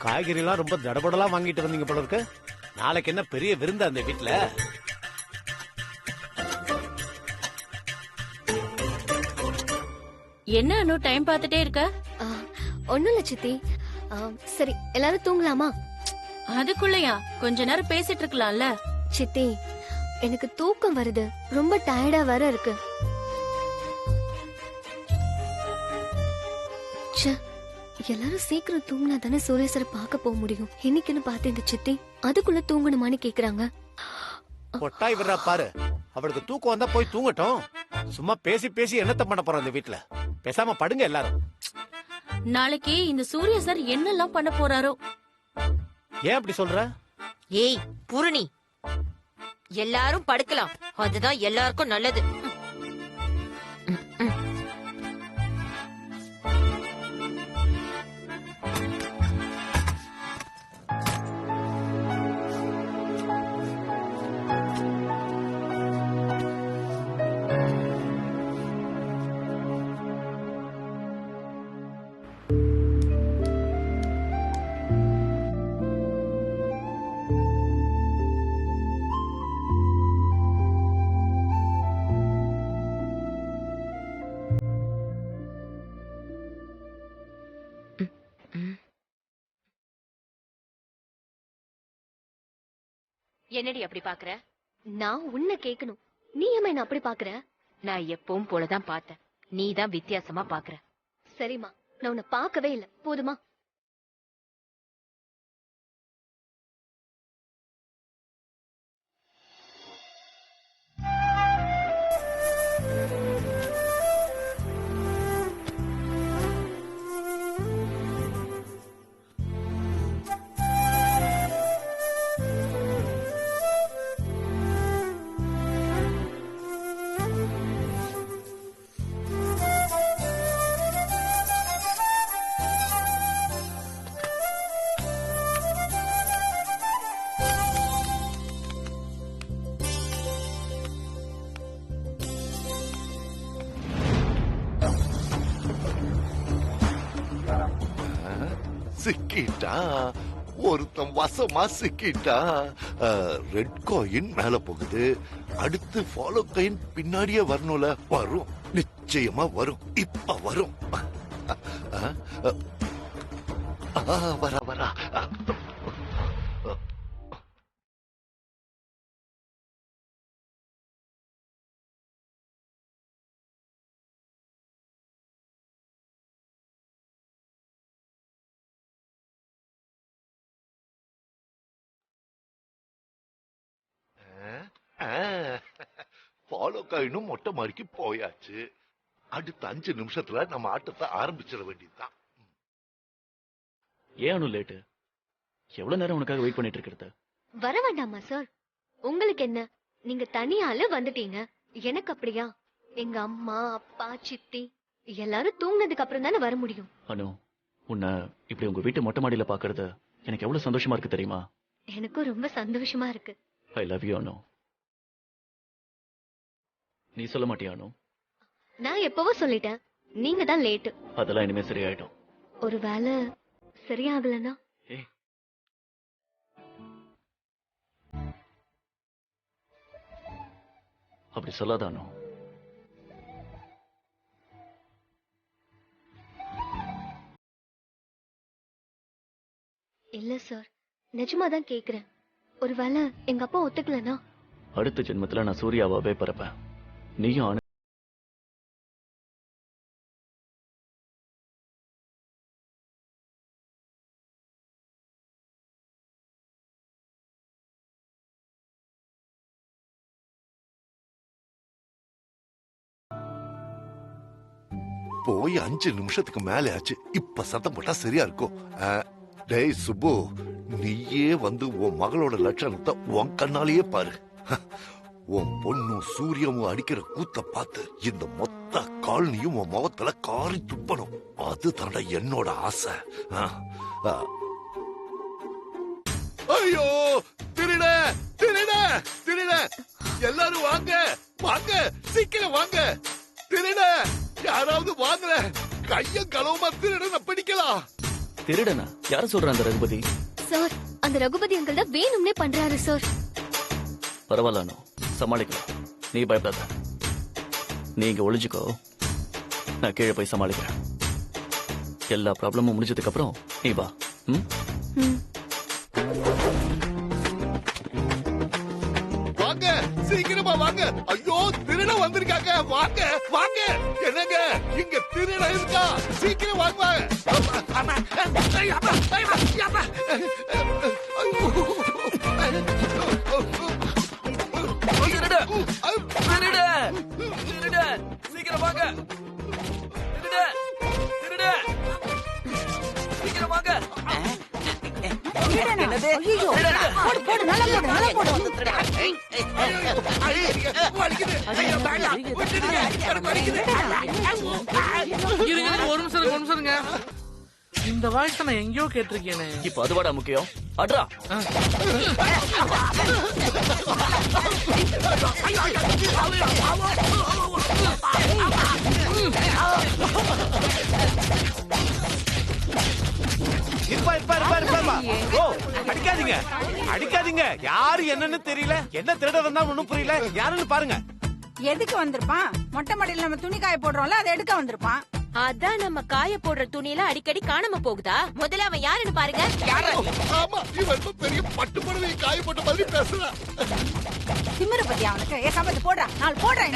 காய்கறி எல்லாம் ரொம்ப தடபடலாம் வாங்கிட்டு வந்தீங்க போல இருக்கு. நாளைக்கு என்ன பெரிய விருந்து அந்த வீட்டுல? என்ன அனு டைம் பார்த்துட்டே இருக்க? ஒண்ணும் இல்ல சித்தி. சரி எல்லாரும் தூங்கலாமா? அதுக்குள்ளயா? கொஞ்ச நேரம் பேசிட்டு இருக்கலாம்ல. சித்தி எனக்கு தூக்கம் வருது, ரொம்ப டயர்டா வேற இருக்கு. ச்சே, எல்லாரும் சீக்கிரம் தூங்கினா தானே சூரியசரை பார்க்க போக முடியும். இன்னைக்குன்னு பாத்தீங்க சித்தி, அதுக்குள்ள தூங்கணுமான்னு கேக்குறாங்க. கொட்டாய் விடுறா பாரு. அவளுக்கு தூக்கம் வந்தா போய் தூங்கட்டும். சும்மா பேசி பேசி என்னத்த பண்ண போறோம் இந்த வீட்டுல? பேசாம படுங்க எல்லாரும். நாளைக்கு இந்த சூரிய சார் என்னெல்லாம் பண்ண போறாரோ. ஏன் அப்படி சொல்ற? ஏய் பூரணி, எல்லாரும் படுக்கலாம், அதுதான் எல்லாருக்கும் நல்லது. என்னடி அப்படி பாக்குற? நான் உன்னை கேட்கணும், நீ ஏமா என்ன அப்படி பாக்குற? நான் எப்பவும் போலதான் பார்த்தேன், நீதான் வித்தியாசமா பாக்குற. சரிம்மா, நான் உன்னை பார்க்கவே இல்ல, போதுமா? சிக்கிட்டா ஒருத்தன் வசமா சிக்கிட்டா. ரெட் காயின் மேல போகுது, அடுத்து ஃபாலோ காயின் பின்னாடியே வரணும்ல. வரும், நிச்சயமா வரும், இப்ப வரும். வரா வரா. ஃபாலோ காயினும் மொட்டை மாடிக்கு போயாச்சு. அடுத்த 5 நிமிஷத்துல நம்ம ஆட்டத்தை ஆரம்பிச்சிட வேண்டியதுதான். ஏன் லேட்டு? எவ்வளவு நேரம் உனக்காக வெயிட் பண்ணிட்டு இருக்கிறது? வர வேண்டாமா சார்? உங்களுக்கு என்ன, நீங்க தனியால வந்துட்டீங்க. எனக்கு அப்படியா? எங்க அம்மா அப்பா சித்தி எல்லாரும் தூங்கினதுக்கு அப்புறம் தானே வர முடியும். அனு, உன்னை இப்படி உங்க வீட்டு மொட்டை மாடியில பாக்குறது எனக்கு எவ்வளவு சந்தோஷமா இருக்கு தெரியுமா? எனக்கும் ரொம்ப சந்தோஷமா இருக்கு. ஐ லவ் யூ அனு. நீ சொல்ல மாட்டியா அனு? நான் எப்பவோ சொல்லிட்டேன், நீங்க தான் லேட்டு. அதெல்லாம் இனிமே சரியாயிடும். ஒரு வேலை சரியாகலன்னா? ஏய், அப்படி சொல்லாத அனு. இல்ல சார், நிஜமாதான் கேக்குறேன். ஒரு வேலை எங்க அப்பா ஒத்துக்கலனா? அடுத்த ஜென்மத்துல நான் சூர்யாவாவே பிறப்பேன். நீயும் அனு போய் 5 நிமிஷத்துக்கு மேலே ஆச்சு. இப்ப சத்தம் போட்டா சரியா இருக்கும். டேய் சுப்பு, நீயே வந்து உன் மகளோட லட்சணத்தை உன் கண்ணாலேயே பாரு. உன் பொண்ணும் சூரியமும் அடிக்கிற கூத்த பார்த்து இந்த மொத்த காலனியும் உன் முகத்துல காரி துப்பணும். அது தாண்டா என்னோட ஆசை. ஐயோ, திருட திருட திருட! எல்லாரும் வாங்க வாங்க, சீக்கிரம் வாங்க. திருட யாராவது வாங்கல, கைய களவுமா திருடனை பிடிக்கலாம். திருடனா? யார சொல்ற அந்த ரகுபதி? சார் அந்த ரகுபதி அங்கிள் தான் வேணும்னே பண்றாரு சார். பரவாயில்ல அனு, சமாளிக்கலாம். நீ பயப்படாத. நீங்க ஒளிஞ்சுக்கோ, நான் கீழே போய் சமாளிக்கிறேன். எல்லா ப்ராப்ளமும் முடிஞ்சதுக்கு அப்புறம் நீ வா. ம்? வாங்க, சீக்கிரமா வாங்க. ஐயோ, திருட வந்திருக்காங்க. வாங்க வாங்க. என்னங்க இங்க திருட இருக்கா? சீக்கிரம் வாங்க. சீக்கிரம் வாங்க. சீக்கிரம் வாங்க. ஒரு நிமிஷம் இந்த வாய்ஸ் நான் எங்கேயோ கேட்டிருக்கேனே. இப்ப அதுவாடா முக்கியம். அட்ரா. அடிக்காதீங்க அடிக்காதீங்க. யாரு என்னன்னு தெரியல. என்ன திருட வந்தா ஒண்ணும் புரியல. யாருன்னு பாருங்க. எதுக்கு வந்திருப்பான்? மொட்டை மாடியில நம்ம துணி காய போடுறோம்ல, அதை எடுக்க வந்திருப்பான். அதான் நம்ம காய போடுற துணியில அடிக்கடி காணாம போகுதா? முதல்ல அவன் யாருன்னு பாருங்க. ஆமா, இவன் பெரிய பட்டு புடவை காய போட்ட மாதிரி பேசுறான். திமிர பத்தி அவனுக்கு. ஏ சம்பத்து போடுறா, நாள் போடுறேன்.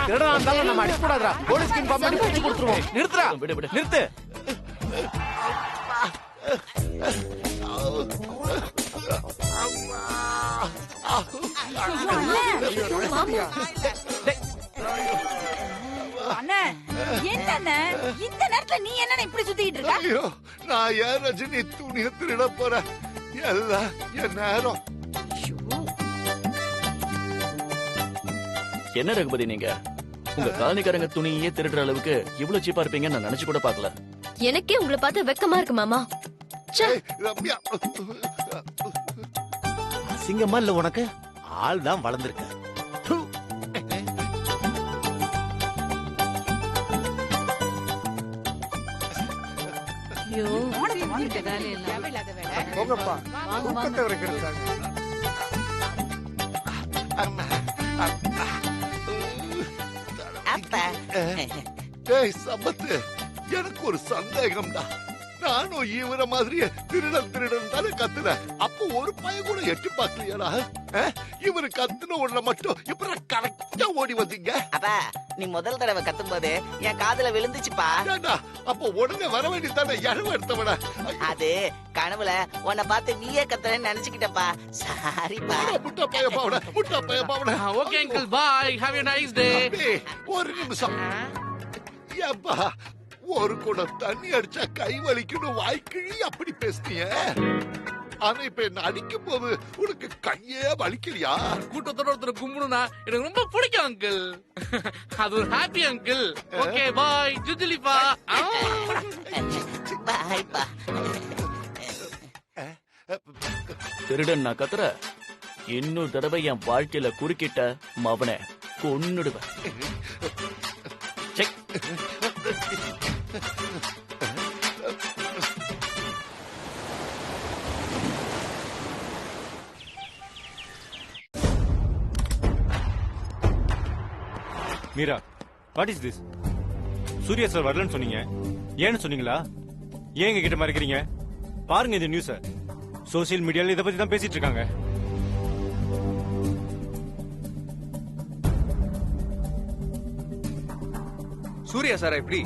திருடா இருந்தாலும் நம்ம அடிக்கூடாதா? போலீஸ்க்கு இன்ஃபார்ம் பண்ணி பிடிச்சு கொடுத்துருவோம். நிறுத்துறா, விடு, விடு. நிறுத்து. அண்ணே, என்ன அண்ணே? இந்த நேரத்துல நீ என்ன இப்படி சுத்திட்டு இருக்க? ஐயோ, நான் ஏன் ரஜினி துணியை திருட போறேன்? எல்லாம் என் நேரம். என்ன ரகுபதி நீங்க? உங்க காலனிக்காரங்க துணியே திருடுற அளவுக்கு இவ்வளவு சீப்பா இருப்பீங்கன்னு நான் நினைச்சு கூட பாக்கல. எனக்கே உங்களை பார்த்து வெக்கமா இருக்கு மாமா. ஏய், ரம்யா. அசிங்கமா இல்ல உனக்கு? ஆள் தான் வளர்ந்துருக்க. உனக்கு வந்துட்ட வேலை இல்ல. தேவையில்லாத வேலை. போங்கப்பா. தூக்கத்தை வரைக்கிறாங்க. டேய் சம்பத்து, எனக்கு ஒரு சந்தேகம்டா. நானும் இவர மாதிரியே திருடன் தானே கத்துறேன். அப்போ ஒரு பையன் கூட எட்டி பார்க்கலையாடா? இவரு கத்துன உடனே மட்டும் இப்ப கரெக்டா ஓடி வந்தீங்க. அப்பா, நீ முதல் தடவை கத்தும் போது என் காதுல விழுந்துச்சுப்பா. ஏண்டா, அப்போ உடனே வர வேண்டியதானே இடம் எடுத்தவன? அது கனவுல உன்னை பார்த்து நீயே கத்துறேன்னு நினைச்சுக்கிட்டப்பா. சாரிப்பா. முட்டா பைய பாவன. Okay uncle, bye. Have a nice day. ஒரு நிமிஷம். ஏப்பா, ஒரு குடம் தண்ணி அடிச்சா கை வலிக்கணும் வாய்க்கிழி அப்படி பேசுனீங்க. ஆனா இப்ப என்ன அடிக்கும் போது உனக்கு கையே வலிக்கலையா? கூட்டத்தோட ஒருத்தர் கும்பிடுனா எனக்கு ரொம்ப பிடிக்கும் அங்கிள். அது ஒரு ஹாப்பி அங்கிள். Okay bye. ஜுஜுலிப்பா. பாய்ப்பா. திருடன் நான் கத்துற இன்னொரு தடவை என் வாழ்க்கையில குறுக்கிட்ட மவனை கொன்னுடுவேன். Check. Meera, what is this? Surya sir வரலன்னு சொன்னீங்க. ஏன்னு சொன்னீங்களா? ஏன் எங்க கிட்ட மறைக்கிறீங்க? பாருங்க இந்த நியூஸ. சோசியல் மீடியால இத பத்தி தான் பேசிட்டு இருக்காங்க. சூர்யா சார் எப்படி?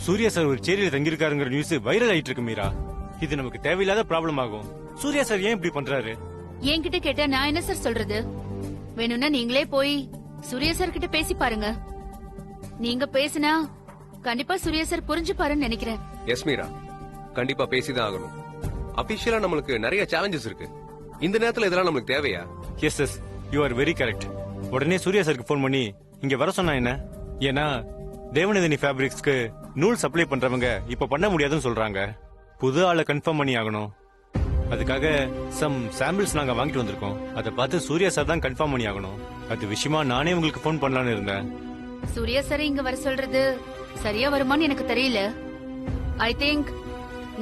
சூர்யா சார் ஒரு சேரியில தங்கியிருக்காருங்கிற நியூஸ் வைரல் ஆயிட்டு இருக்கு மீரா. இது நமக்கு தேவையில்லாத ப்ராப்ளம் ஆகும். சூர்யா சார் ஏன் இப்படி பண்றாரு? என்கிட்ட கேட்டா நான் என்ன சார் சொல்றது? வேணும்னா நீங்களே போய் சூர்யா சார் கிட்ட பேசி பாருங்க. நீங்க பேசினா கண்டிப்பா சூர்யா சார் புரிஞ்சுப்பாருன்னு நினைக்கிறேன். எஸ் மீரா, கண்டிப்பா பேசிதான் ஆகணும். அபிஷியலா நம்மளுக்கு நிறைய சேலஞ்சஸ் இருக்கு. இந்த நேரத்துல இதெல்லாம் நம்மளுக்கு தேவையா? Yes yes, you are very correct. உடனே சூர்யா சாருக்கு போன் பண்ணி இங்க வர சொன்னா என்ன? ஏன்னா தேவநந்தினி ஃபேப்ரிக்ஸ்க்கு நூல் சப்ளை பண்றவங்க இப்ப பண்ண முடியாதுன்னு சொல்றாங்க. புது ஆளை கன்ஃபார்ம் பண்ணி ஆகணும். அதுக்காக சம் சாம்பிள்ஸ் நாங்க வாங்கிட்டு வந்திருக்கோம். அதை பார்த்து சூர்யா சார் தான் கன்ஃபார்ம் பண்ணி ஆகணும். அது விஷயமா நானே உங்களுக்கு போன் பண்ணலான்னு இருந்தேன். சூர்யா சார் இங்க வர சொல்றது சரியா வருமான்னு எனக்கு தெரியல. ஐ திங்க்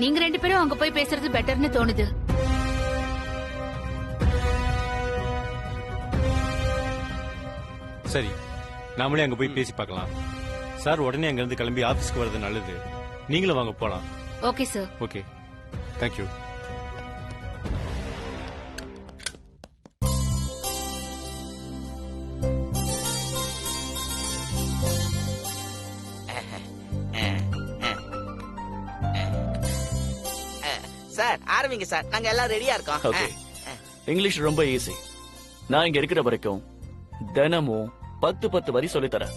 நீங்க 2 பேரும் அங்க போய் பேசுறது பெட்டர்னு தோணுது. சரி, நாமளே அங்க போய் பேசி பார்க்கலாம். சார் உடனே அங்க இருந்து கிளம்பி ஆபீஸ்க்கு வர்றது நல்லது. நீங்களும் வாங்க போலாம். Okay sir. Okay, thank you. Sir ஆரம்பிங்க சார், நாங்க எல்லாம் ரெடியா இருக்கோம். ஓகே, இங்கிலீஷ் ரொம்ப ஈஸி. நான் இங்க இருக்கிற வரைக்கும் தினமும் 10 வரி சொல்லித்தரேன்.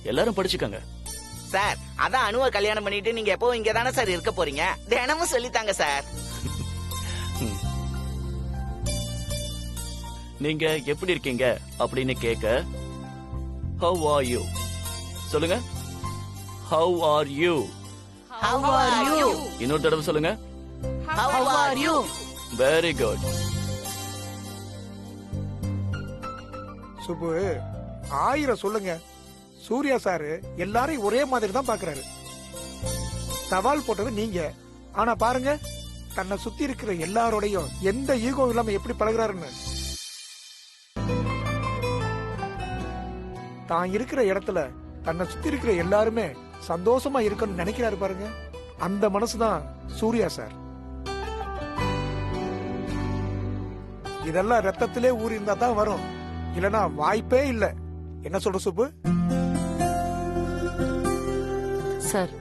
எல்லாரும் படிச்சுக்கங்க. சார் அதான் அனுவ கல்யாணம் பண்ணிட்டு நீங்க எப்பவும் இங்க தானே சார் இருக்க போறீங்க, தினமும் சொல்லித்தாங்க சார். நீங்க எப்படி இருக்கீங்க அப்படின்னு கேட்க how are you சொல்லுங்க. how are you? How are you? இன்னொரு தடவை சொல்லுங்க. How are you? Very good. Subbu 1000 சொல்லுங்க. சூர்யா சாரு எல்லாரையும் ஒரே மாதிரி தான் பாக்குறாரு. சவால் போட்டது நீங்க. ஆனா பாருங்க, தன்னை சுத்தி இருக்கிற எல்லாரோடையும் எந்த ஈகோ இல்லாம எப்படி பழகுறாருன்னு. தான் இருக்கிற இடத்துல தன்னை சுத்தி இருக்கிற எல்லாருமே சந்தோஷமா இருக்கணும்னு நினைக்கிறாரு பாருங்க. அந்த மனசுதான் சூர்யா சார். இதெல்லாம் ரத்தத்திலே ஊறி இருந்தா தான் வரும், இல்லனா வாய்ப்பே இல்ல. என்ன சொல்ற சுப்பு? சார்,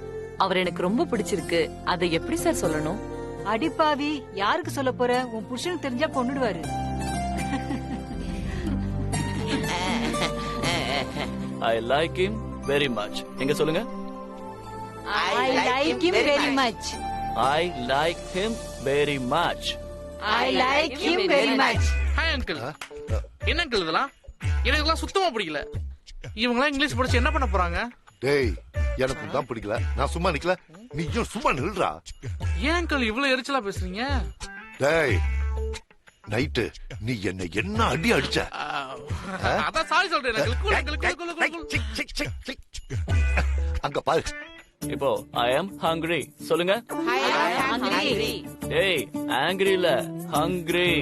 அவர் எனக்கு ரொம்ப பிடிச்சிருக்கு. அதை எப்படி சார் சொல்லணும்? அடிப்பாவி, யாருக்கு சொல்ல போற? உன் புருஷனுக்கு தெரிஞ்சா கொன்னுடுவாரு. I like him very much. எங்க சொல்லுங்க. I like him very much. I like him very much. I like him very much. Hi uncle. என்ன அங்கிள் இதெல்லாம்? எனக்குலாம் சுத்தமா பிடிக்கல. இவங்கலாம் இங்கிலீஷ் படிச்சு என்ன பண்ண போறாங்க? டேய், எனக்கு தான் பிடிக்கல. நான் சும்மா நிக்கல, நீயும் சும்மா நில்றா. ஏன் அங்கிள் இவ்வளவு எரிச்சலா பேசுறீங்க? டேய், நைட்டு நீ என்ன அடி அடிச்ச? அதான் சாரி சொல்றேன் அங்கிள். அங்க பாரு. இப்போ I am hungry சொல்லுங்க. ஏய், angry இல்ல, hungry.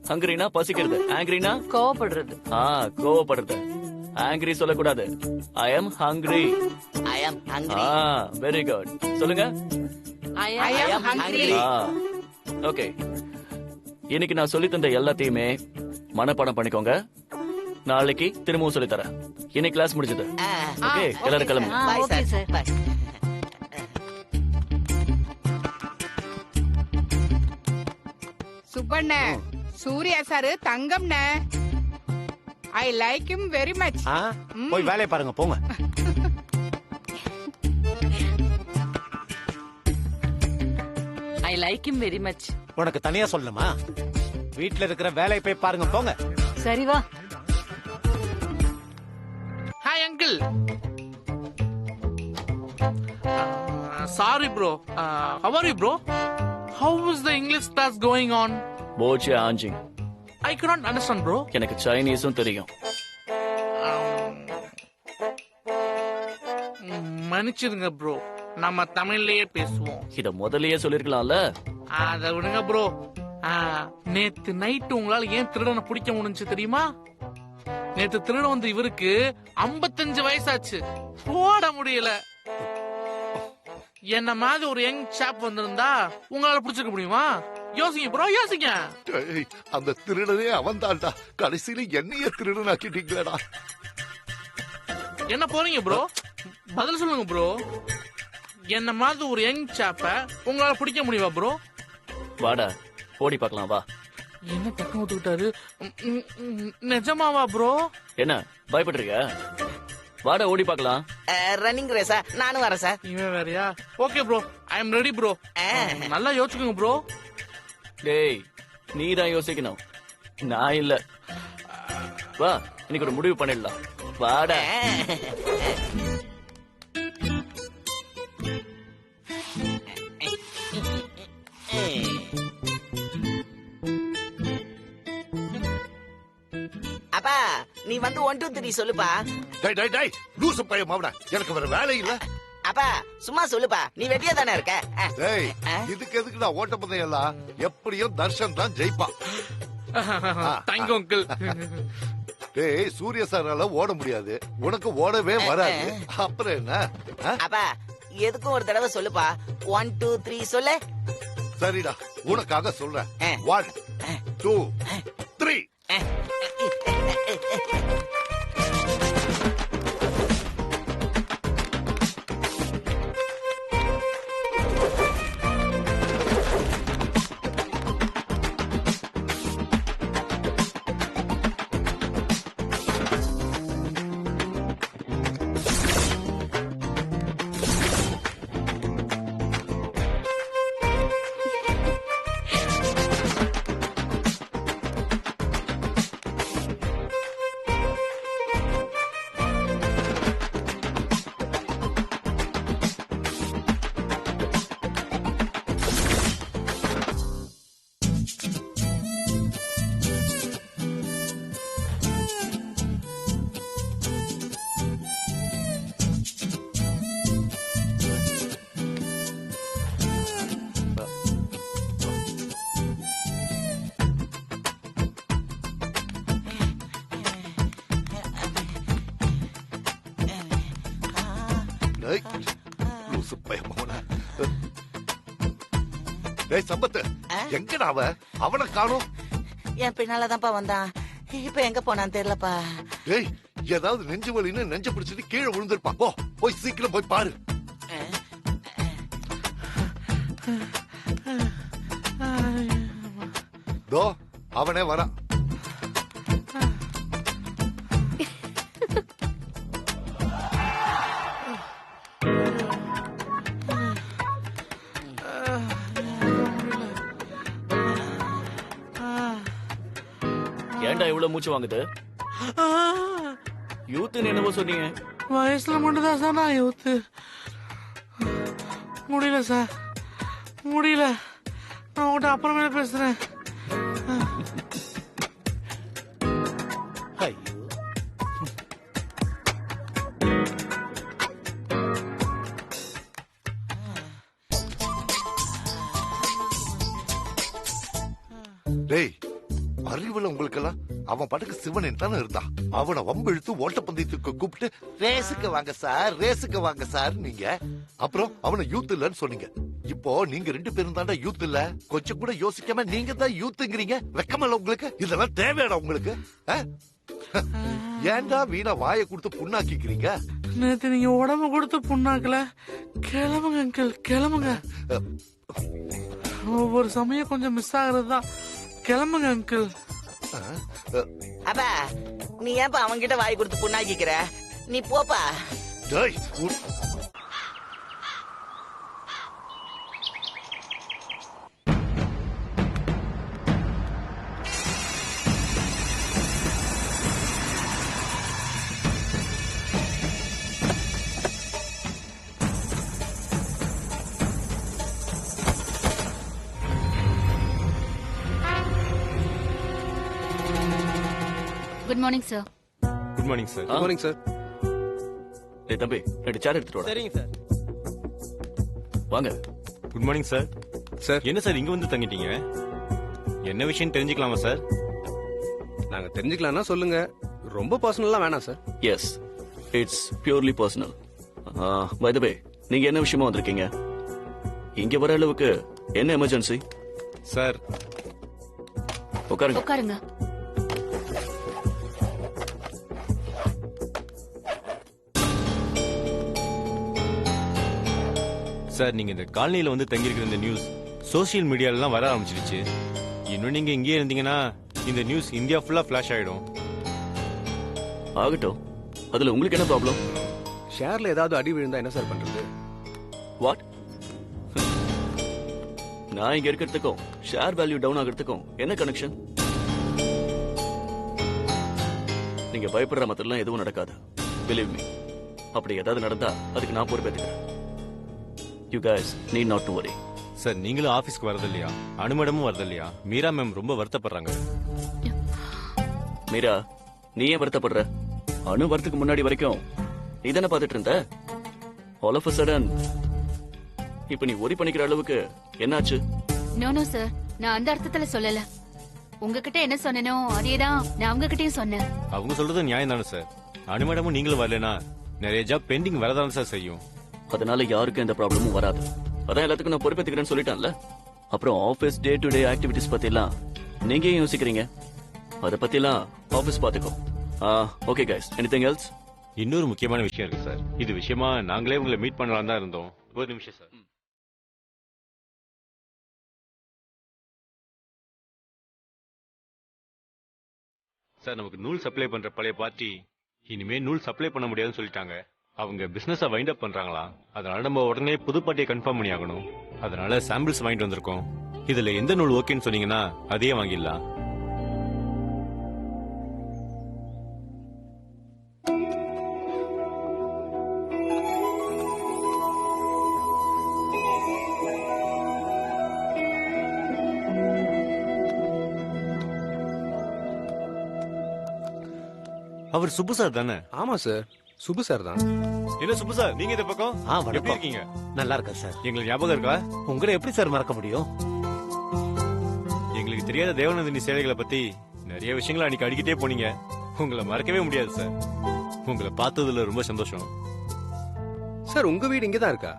hungryனா பசிக்கிறது, angryனா கோவப்படுறது. கோவப்படுறது. angry சொல்லக்கூடாது. I am hungry. I am hungry. very good. சொல்லுங்க. I am hungry. ஓகே, இன்னைக்கு நான் சொல்லி தந்த எல்லாத்தையுமே மனப்பாடம் பண்ணிக்கோங்க. நாளைக்கு திரும்பவும் சொல்லி தரேன். இன்னைக்கு கிளாஸ் முடிஞ்சது. ஓகே, எல்லாரும் கிளம்புங்க. Bye sir. Bye. சுப்பண்ண, சூர்யா சாரு தங்கம்ண்ண. I like him very much. போய் வேலையை பாருங்க, போங்க. I like him very much. உனக்கு தனியா சொல்லணுமா? வீட்டுல இருக்கிற வேலையை போய் பாருங்க, போங்க. சரி வா. Hi uncle. Sorry bro. How are you bro? How is the English class going on? போச்சே ஆஞ்சிங். I cannot understand bro. எனக்கு சைனீஸும் தெரியும். மன்னிச்சிருங்க ப்ரோ, நம்ம தமிழ்லயே பேசுவோம். இத முதல்லயே சொல்லிருக்கலாம்ல. அத விடுங்க ப்ரோ. நேத்து நைட்டு உங்களால ஏன் திருடனை பிடிக்க முடிஞ்சு தெரியுமா? நேத்து திருட வந்து இவருக்கு 55 வயசாச்சு, போட முடியல. என்ன மாதிரி ஒரு யங் சாப் வந்திருந்தா உங்களால பிடிச்சிருக்க முடியுமா? யோசிங்க ப்ரோ, யோசிங்க. அந்த திருடனே அவன் தான்டா. கடைசியில என்னைய திருடன் ஆக்கிட்டீங்களா? என்ன போறீங்க ப்ரோ? பதில் சொல்லுங்க ப்ரோ. என்ன மாதிரி ஒரு யங் சாப்ப உங்களால பிடிக்க முடியுமா ப்ரோ? வாடா, போடி பார்க்கலாம் வா. என்ன டக்கு ஊத்துக்கிட்டாரு? நிஜமாவா ப்ரோ? என்ன பயப்படுறீங்க? வாடா, ஓடி பார்க்கலாம். ரன்னிங் ரேஸா? நானும் வரேன் சார். இவன் வேறயா? Okay bro, I am ready bro. நல்லா யோசிச்சுக்கோங்க ப்ரோ. டேய், நீ தான் யோசிக்கணும், நான் இல்ல. வா, இன்னைக்கு ஒரு முடிவு பண்ணிடலாம். வாடா. அப்பா, நீ வந்து 1 2 3 சொல்லுப்பா. டேய் டேய் டேய், லூசு பையன் மாவன எனக்கு வேற வேலை இல்ல. அப்பா சும்மா சொல்லுப்பா, நீ வெட்டியா தானே இருக்க. டேய் இதுக்கு எதுக்கு நான் ஓட்ட பந்தயம் எல்லாம்? எப்படியும் தர்ஷன் தான் ஜெயிப்பான். Thank you uncle. டேய் சூரிய சாரால ஓட முடியாது, உனக்கு ஓடவே வராது, அப்புறம் என்ன? அப்பா எதுக்கும் ஒரு தடவை சொல்லுப்பா. 1 2 3 சொல்லு. சரிடா உனக்காக சொல்றேன். 1 2 3. லூசு பையன் மாவன. டேய் சம்பத்து எங்கடா அவனை காணோம்? என் பின்னாலதான்ப்பா வந்தான். இப்ப எங்க போனான்னு தெரியலப்பா. டேய் ஏதாவது நெஞ்சு வலின்னு நெஞ்ச பிடிச்சிட்டு கீழே விழுந்திருப்பான். போய் சீக்கிரம் போய் பாரு. தோ அவனே வரான். ஏன்டா இவ்வளவு மூச்சு வாங்குது? யூத்துன்னு என்னவோ சொன்னீங்க. வயசுல மட்டும்தான் சார் நான் யூத்து. முடியல சார், முடியல. நான் உங்கள்கிட்ட அப்புறமேல பேசுறேன். டேய் அறிவுல உங்களுக்கெல்லாம் அவன் படக்கு சிவன் தானே இருந்தான். அவனை வம்பிழுத்து ஓட்டப்பந்தயத்துக்கு கூப்பிட்டு ரேஸுக்கு வாங்க சார், ரேஸுக்கு வாங்க சார் நீங்க. அப்புறம் அவனை யூத் இல்லன்னு சொன்னீங்க. இப்போ நீங்க 2 பேரும் தாண்டா யூத் இல்ல. கொஞ்சம் கூட யோசிக்காம நீங்க தான் யூத்துங்கிறீங்க. வெக்கமல்ல உங்களுக்கு? இதெல்லாம் தேவையாடா உங்களுக்கு? ஏன்டா வீணா வாயை கொடுத்து புண்ணாக்கிக்கிறீங்க? நேத்து நீங்க உடம்பு கொடுத்து புண்ணாக்கல. கிளம்புங்க அங்கிள், கிளம்புங்க. ஒவ்வொரு சமயம் கொஞ்சம் மிஸ் ஆகுறதுதான். கிளம்புங்க அங்கிள். அப்பா நீ ஏன்பா அவன்கிட்ட வாய் கொடுத்து புண்ணாக்கிக்கிற? நீ போப்பா. டேய் good morning sir. Good morning sir. Good morning sir. டேய் தம்பி 2 சேர் எடுத்துட்டு வா. சரிங்க சார். வாங்க. Good morning sir. சார் என்ன சார் இங்க வந்து தங்கிட்டீங்க? என்ன விஷயம் தெரிஞ்சுக்கலாமா சார்? நாங்க தெரிஞ்சுக்கலாம்னா சொல்லுங்க, ரொம்ப பர்சனலா வேணாம் sir. Yes, it's purely personal. By the way, நீங்க என்ன விஷயமா வந்திருக்கீங்க? இங்க வர அளவுக்கு என்ன எமர்ஜென்சி? சார் உட்காருங்க. உட்காருங்க. சார் நீங்க இந்த காலனியில வந்து தங்கியிருக்கிற இந்த நியூஸ் சோசியல் மீடியாலாம் வர ஆரம்பிச்சிருச்சு. இன்னும் நீங்க இங்கே இருந்தீங்கன்னா இந்த நியூஸ் இந்தியா ஃபுல்லா ஃபிளாஷ் ஆயிடும். ஆகட்டும், அதுல உங்களுக்கு என்ன ப்ராப்ளம்? ஷேர்ல ஏதாவது அடி விழுந்தா என்ன சார் பண்றது? வாட்? நான் இங்க இருக்கிறதுக்கும் ஷேர் வேல்யூ டவுன் ஆகிறதுக்கும் என்ன கனெக்ஷன்? நீங்க பயப்படுற மாதிரிலாம் எதுவும் நடக்காது. Believe me. அப்படி ஏதாவது நடந்தா அதுக்கு நான் பொறுப்பேற்றுக்கிறேன். You guys need not to worry. Sir நீங்களும் ஆபீஸ்க்கு வரது இல்லையா? அனுமடமும் வரது இல்லையா? மீரா மேம் ரொம்ப வருத்தப்படுறாங்க. மீரா, நீ ஏன் வருத்தப்படுற? அணு வரதுக்கு முன்னாடி வரைக்கும் நீ தானே பாத்துட்டு இருந்த ஆல் ஆஃப் அ சடன் இப்ப நீ ஒரி பண்ணிக்கிற அளவுக்கு என்னாச்சு? நோ சார், நான் அந்த அர்த்தத்துல சொல்லல. உங்ககிட்ட என்ன சொன்னனோ அதேதான் நான் உங்ககிட்டயும் சொன்னேன். அவங்க சொல்றது நியாயம் தானே சார். அனு மேடமும் நீங்களும் வரலனா நிறைய ஜாப் பெண்டிங் வரதானே சார் செய்யும். அதனால யாருக்கும் எந்த ப்ராப்ளமும் வராது. அதான் எல்லாத்துக்கும் நான் பொறுப்பேத்துக்கிறேன்னு சொல்லிட்டேன்ல. அப்புறம் office day to day activities பத்தி எல்லாம் நீங்க ஏன் யோசிக்கிறீங்க? அத பத்தி எல்லாம் ஆபீஸ் பாத்துக்கோ. Okay guys, anything else? இன்னொரு முக்கியமான விஷயம் இருக்கு சார். இது விஷயமா நாங்களே உங்களை மீட் பண்ணலாம் தான் இருந்தோம். ஒரு நிமிஷம் சார். சார், நமக்கு நூல் சப்ளை பண்ற பழைய பார்ட்டி இனிமே நூல் சப்ளை பண்ண முடியாதுன்னு சொல்லிட்டாங்க. அவங்க பிசினஸ வைண்ட் அப் பண்றாங்களா, அதனால நம்ம உடனே புது பார்ட்டியை கன்ஃபார்ம் பண்ணி ஆகணும். அதனால சாம்பிள்ஸ் வாங்கிட்டு வந்திருக்கோம். இதுல எந்த நூல் ஓகேன்னு சொன்னீங்கன்னா அதையே வாங்கிடலாம். அவர் சுப்பு சார் தானே? ஆமா சார், சுப்பு சார் தான். என்ன சுப்பு சார், நீங்க இந்த பக்கம் எப்படி வணக்கம். இருக்கீங்க? நல்லா இருக்கேன் சார். எங்களுக்கு ஞாபகம் இருக்கா? உங்களை எப்படி சார் மறக்க முடியும்? எங்களுக்கு தெரியாத தேவநந்தினி சேவைகளை பத்தி நிறைய விஷயங்களை அன்னைக்கு அடிக்கிட்டே போனீங்க. உங்களை மறக்கவே முடியாது சார். உங்களை பார்த்ததுல ரொம்ப சந்தோஷம். சார், உங்க வீடு இங்கதான் இருக்கா?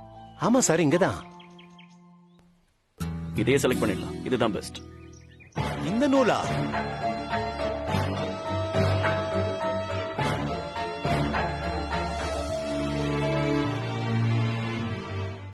ஆமா சார், இங்கதான். இதையே செலக்ட் பண்ணிடலாம். இதுதான் பெஸ்ட். இந்த நூலா?